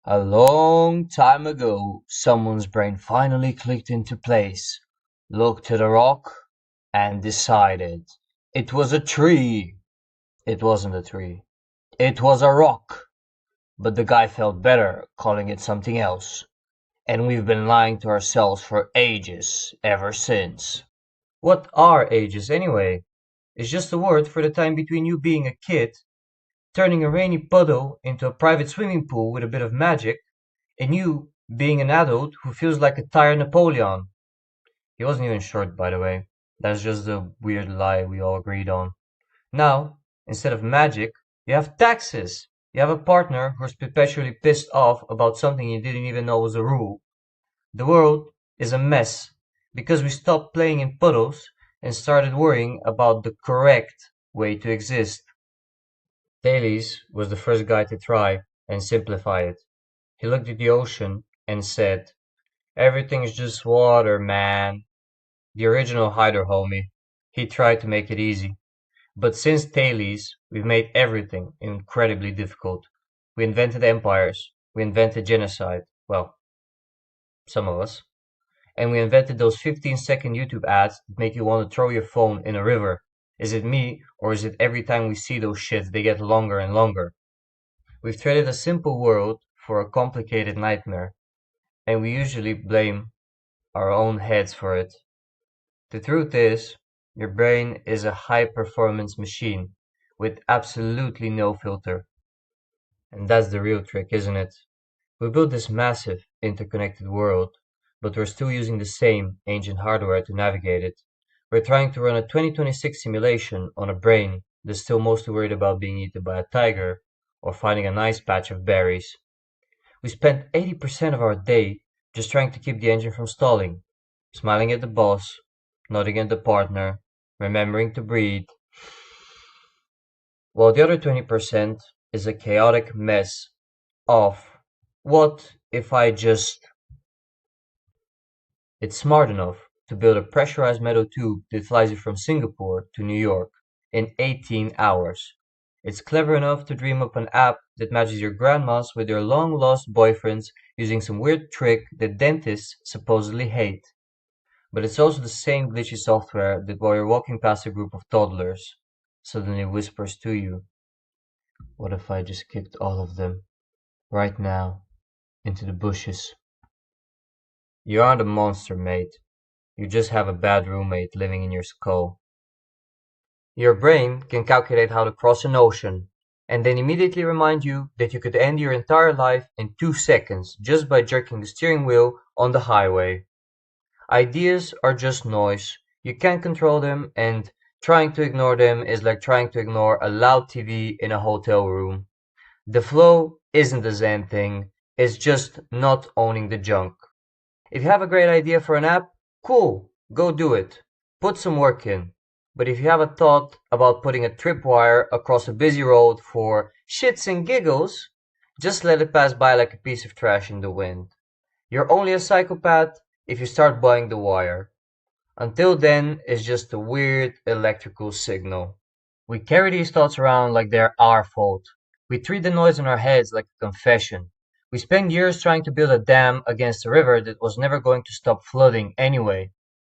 A long time ago, someone's brain finally clicked into place, looked at a rock, and decided. It was a tree. It wasn't a tree. It was a rock. But the guy felt better calling it something else. And we've been lying to ourselves for ages, ever since. What are ages anyway? It's just a word for the time between you being a kid, turning a rainy puddle into a private swimming pool with a bit of magic, and you being an adult who feels like a tired Napoleon. He wasn't even short, by the way. That's just a weird lie we all agreed on. Now, instead of magic, you have taxes. You have a partner who's perpetually pissed off about something you didn't even know was a rule. The world is a mess because we stopped playing in puddles and started worrying about the correct way to exist. Thales was the first guy to try and simplify it. He looked at the ocean and said, "Everything's just water, man." The original hider homie. He tried to make it easy. But since Thales, we've made everything incredibly difficult. We invented empires. We invented genocide. Well, some of us. And we invented those 15-second YouTube ads that make you want to throw your phone in a river. Is it me, or is it every time we see those shits, they get longer and longer? We've traded a simple world for a complicated nightmare, and we usually blame our own heads for it. The truth is, your brain is a high-performance machine with absolutely no filter. And that's the real trick, isn't it? We built this massive, interconnected world, but we're still using the same ancient hardware to navigate it. We're trying to run a 2026 simulation on a brain that's still mostly worried about being eaten by a tiger or finding a nice patch of berries. We spend 80% of our day just trying to keep the engine from stalling, smiling at the boss, nodding at the partner, remembering to breathe, while the other 20% is a chaotic mess of what if I just. It's smart enough to build a pressurized metal tube that flies you from Singapore to New York in 18 hours. It's clever enough to dream up an app that matches your grandmas with your long-lost boyfriends using some weird trick that dentists supposedly hate. But it's also the same glitchy software that while you're walking past a group of toddlers, suddenly whispers to you, "What if I just kicked all of them, right now, into the bushes?" You aren't a monster, mate. You just have a bad roommate living in your skull. Your brain can calculate how to cross an ocean, and then immediately remind you that you could end your entire life in 2 seconds just by jerking the steering wheel on the highway. Ideas are just noise. You can't control them, and trying to ignore them is like trying to ignore a loud TV in a hotel room. The flow isn't the Zen thing, it's just not owning the junk. If you have a great idea for an app, cool, go do it. Put some work in. But if you have a thought about putting a tripwire across a busy road for shits and giggles, just let it pass by like a piece of trash in the wind. You're only a psychopath if you start buying the wire. Until then, it's just a weird electrical signal. We carry these thoughts around like they're our fault. We treat the noise in our heads like a confession. We spend years trying to build a dam against a river that was never going to stop flooding anyway.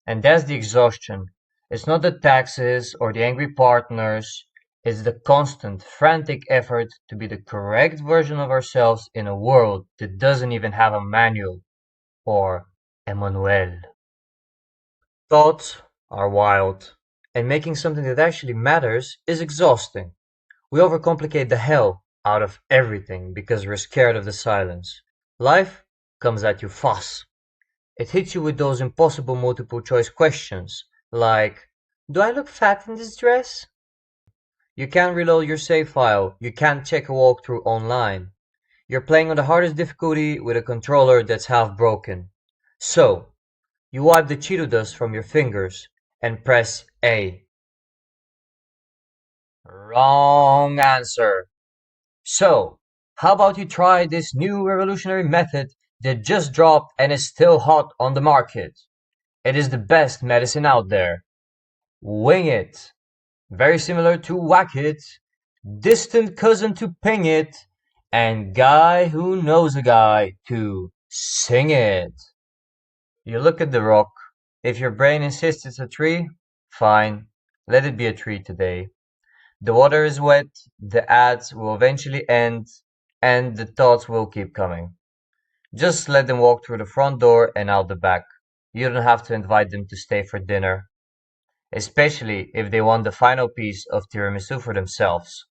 And that's the exhaustion. It's not the taxes or the angry partners. It's the constant, frantic effort to be the correct version of ourselves in a world that doesn't even have a manual or Emmanuel. Thoughts are wild, and making something that actually matters is exhausting. We overcomplicate the hell out of everything because we're scared of the silence. Life comes at you fast. It hits you with those impossible multiple choice questions, like, do I look fat in this dress? You can't reload your save file, you can't check a walkthrough online. You're playing on the hardest difficulty with a controller that's half broken. So, you wipe the Cheeto dust from your fingers and press A. Wrong answer. So, how about you try this new revolutionary method that just dropped and is still hot on the market? It is the best medicine out there. Wing it. Very similar to whack it, distant cousin to ping it, and guy who knows a guy to sing it. You look at the rock. If your brain insists it's a tree, fine, let it be a tree today. The water is wet, the ads will eventually end, and the thoughts will keep coming. Just let them walk through the front door and out the back. You don't have to invite them to stay for dinner, especially if they want the final piece of tiramisu for themselves.